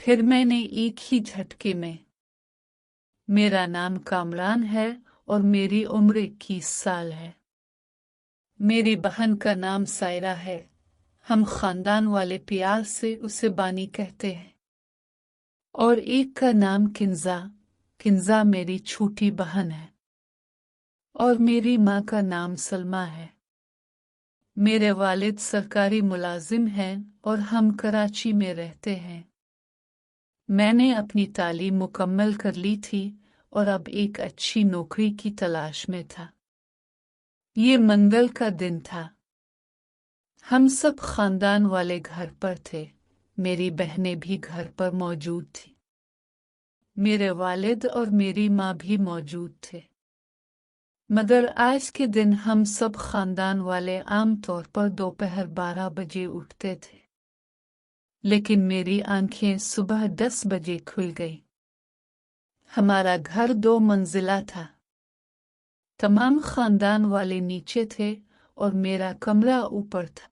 फिर मैंने एक ही झटके में, मेरा नाम कामरान है और मेरी उम्र 21 साल है। मेरी बहन का नाम सायरा है। हम खानदान वाले प्यार से उसे बानी कहते हैं। और एक का नाम किंजा। किंजा मेरी छोटी बहन है। और मेरी माँ का नाम सलमा है। मेरे वालिद सरकारी मुलाजिम हैं और हम कराची में रहते हैं। मैंने अपनी तालीम मुकम्मल कर ली थी और अब एक अच्छी नौकरी की तलाश में था। ये मंगल का दिन था। हम सब खानदान वाले घर पर थे। मेरी बहनें भी घर पर मौजूद थी। मेरे वालिद और मेरी माँ भी मौजूद थे। मगर आज के दिन हम सब खानदान वाले आम तौर पर दोपहर 12 बजे उठते थे। लेकिन मेरी आंखें सुबह 10 बजे खुल गई। हमारा घर 2 मंजिला था। तमाम खानदान वाले नीचे थे और मेरा कमरा ऊपर था।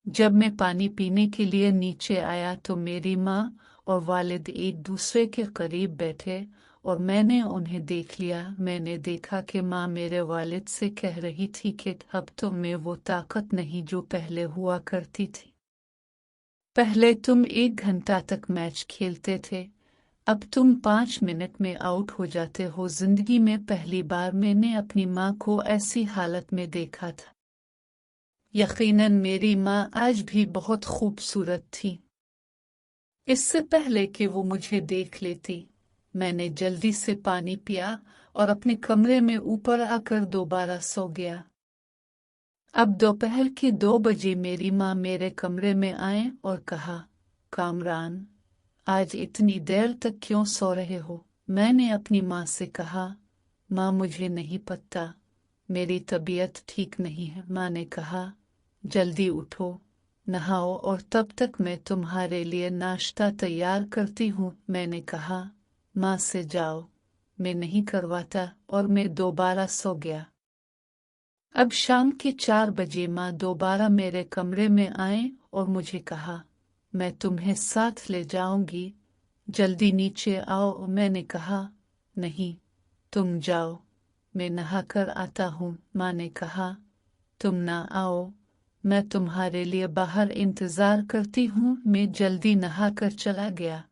जब मैं पानी पीने के लिए नीचे आया तो मेरी माँ और वालिद एक दूसरे के करीब बैठे और मैंने उन्हें देख लिया। मैंने देखा कि माँ मेरे वालिद से कह रही थी कि अब तुम में वो ताकत नहीं जो पहले हुआ करती थी। पहले तुम 1 घंटा तक मैच खेलते थे, अब तुम 5 मिनट में आउट हो जाते हो। जिंदगी में पहली बार मैंने अपनी माँ को ऐसी हालत में देखा था। यकीनन मेरी माँ आज भी बहुत खूबसूरत थी। इससे पहले कि वो मुझे देख लेती, मैंने जल्दी से पानी पिया और अपने कमरे में ऊपर आकर दोबारा सो गया। अब दोपहर के 2 बजे मेरी माँ मेरे कमरे में आए और कहा, कामरान, आज इतनी देर तक क्यों सो रहे हो? मैंने अपनी माँ से कहा, माँ मुझे नहीं पता, मेरी तबीयत ठीक नहीं है। माँ ने कहा, जल्दी उठो, नहाओ और तब तक मैं तुम्हारे लिए नाश्ता तैयार करती हूँ। मैंने कहा, माँ से जाओ, मैं नहीं करवाता, और मैं दोबारा सो गया। अब शाम के 4 बजे माँ दोबारा मेरे कमरे में आए और मुझे कहा, मैं तुम्हें साथ ले जाऊंगी, जल्दी नीचे आओ। मैंने कहा, नहीं, तुम जाओ, मैं नहाकर आता हूँ। माँ ने कहा, तुम ना आओ, मैं तुम्हारे लिए बाहर इंतजार करती हूँ। मैं जल्दी नहाकर चला गया।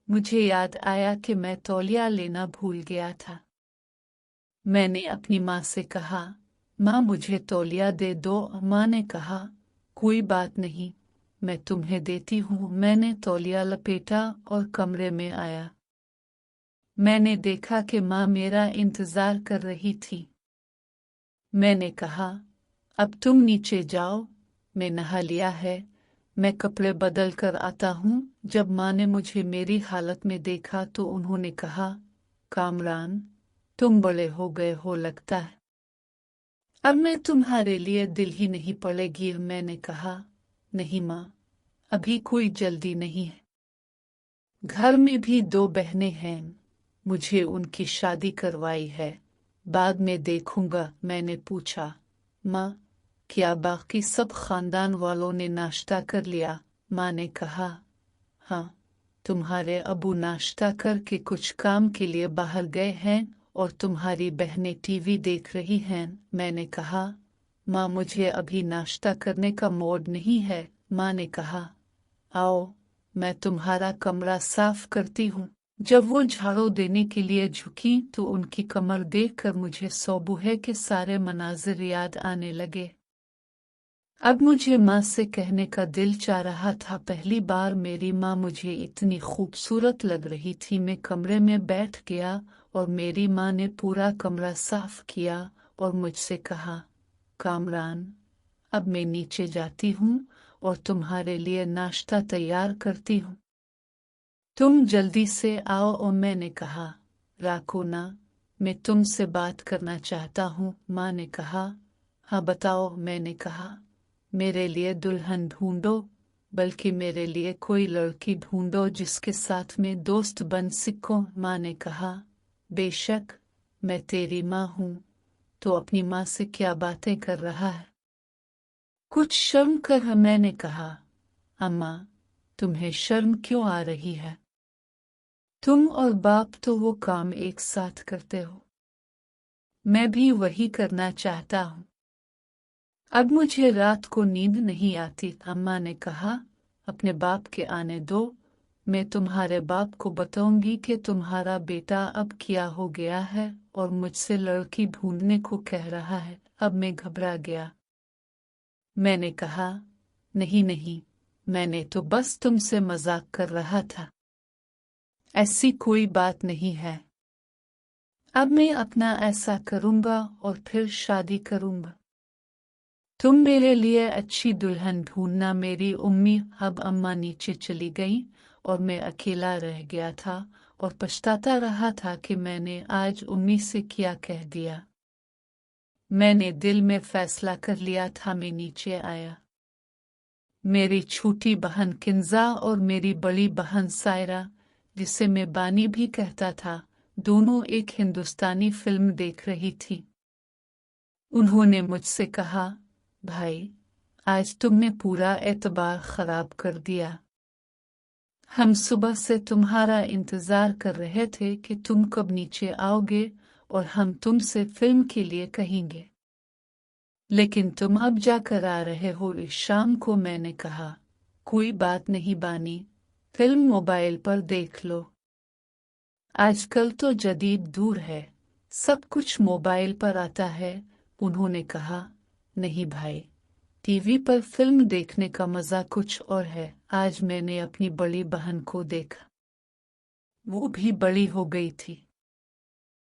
मुझे याद आया कि मैं तौलिया लेना भूल गया था। मैंने अपनी माँ से कहा, माँ मुझे तौलिया दे दो। माँ ने कहा, कोई बात नहीं, मैं तुम्हें देती हूँ। मैंने तौलिया लपेटा और कमरे में आया। मैंने देखा कि माँ मेरा इंतजार कर रही थी। मैंने कहा, अब तुम नीचे जाओ, मैं नहा लिया है, मैं कपड़े बदल कर आता हूँ। जब माँ ने मुझे मेरी हालत में देखा तो उन्होंने कहा, कामरान, तुम बड़े हो गए हो लगता है, अब मैं तुम्हारे लिए दिल ही नहीं पड़ेगी। मैंने कहा, नहीं माँ, अभी कोई जल्दी नहीं है। घर में भी 2 बहनें हैं, मुझे उनकी शादी करवाई है, बाद में देखूंगा। मैंने पूछा, माँ, क्या बाकी सब खानदान वालों ने नाश्ता कर लिया? माँ ने कहा, हाँ, तुम्हारे अबू नाश्ता करके कुछ काम के लिए बाहर गए हैं और तुम्हारी बहनें टीवी देख रही हैं। मैंने कहा, माँ मुझे अभी नाश्ता करने का मूड नहीं है। माँ ने कहा, आओ, मैं तुम्हारा कमरा साफ करती हूँ। जब वो झाड़ू देने के लिए झुकी तो उनकी कमर देखकर मुझे सोबुहे के सारे मनाजिर याद आने लगे। अब मुझे माँ से कहने का दिल चाह रहा था, पहली बार मेरी माँ मुझे इतनी खूबसूरत लग रही थी। मैं कमरे में बैठ गया और मेरी माँ ने पूरा कमरा साफ किया और मुझसे कहा, कामरान, अब मैं नीचे जाती हूँ और तुम्हारे लिए नाश्ता तैयार करती हूँ, तुम जल्दी से आओ। और मैंने कहा, राखो ना, मैं तुमसे बात करना चाहता हूँ। माँ ने कहा, हाँ बताओ। मैंने कहा, मेरे लिए दुल्हन ढूंढो, बल्कि मेरे लिए कोई लड़की ढूंढो जिसके साथ में दोस्त बन सकूं। माँ ने कहा, बेशक, मैं तेरी माँ हूँ, तो अपनी माँ से क्या बातें कर रहा है? कुछ शर्म कर मैंने कहा, अम्मा, तुम्हें शर्म क्यों आ रही है? तुम और बाप तो वो काम एक साथ करते हो। मैं भी वही करना चाहता हूँ। अब मुझे रात को नींद नहीं आती। अम्मा ने कहा, अपने बाप के आने दो, मैं तुम्हारे बाप को बताऊंगी कि तुम्हारा बेटा अब क्या हो गया है और मुझसे लड़की ढूंढने को कह रहा है। अब मैं घबरा गया। मैंने कहा, नहीं नहीं, मैंने तो बस तुमसे मजाक कर रहा था। ऐसी कोई बात नहीं है। अब मैं अपना ऐसा करूंगा और फिर शादी करूंगा। तुम मेरे लिए अच्छी दुल्हन ढूंढना। मेरी उम्मी। अब अम्मा नीचे चली गई और मैं अकेला रह गया था और पछताता रहा था कि मैंने आज उम्मी से क्या कह दिया। मैंने दिल में फैसला कर लिया था। मैं नीचे आया। मेरी छोटी बहन किंजा और मेरी बड़ी बहन सायरा, जिसे मैं बानी भी कहता था, दोनों एक हिंदुस्तानी फिल्म देख रही थी। उन्होंने मुझसे कहा, भाई, आज तुमने पूरा एतबार खराब कर दिया। हम सुबह से तुम्हारा इंतजार कर रहे थे कि तुम कब नीचे आओगे और हम तुमसे फिल्म के लिए कहेंगे, लेकिन तुम अब जाकर आ रहे हो इस शाम को। मैंने कहा, कोई बात नहीं बानी, फिल्म मोबाइल पर देख लो। आजकल तो जदीद दूर है, सब कुछ मोबाइल पर आता है। उन्होंने कहा, नहीं भाई, टीवी पर फिल्म देखने का मजा कुछ और है। आज मैंने अपनी बड़ी बहन को देखा। वो भी बड़ी हो गई थी।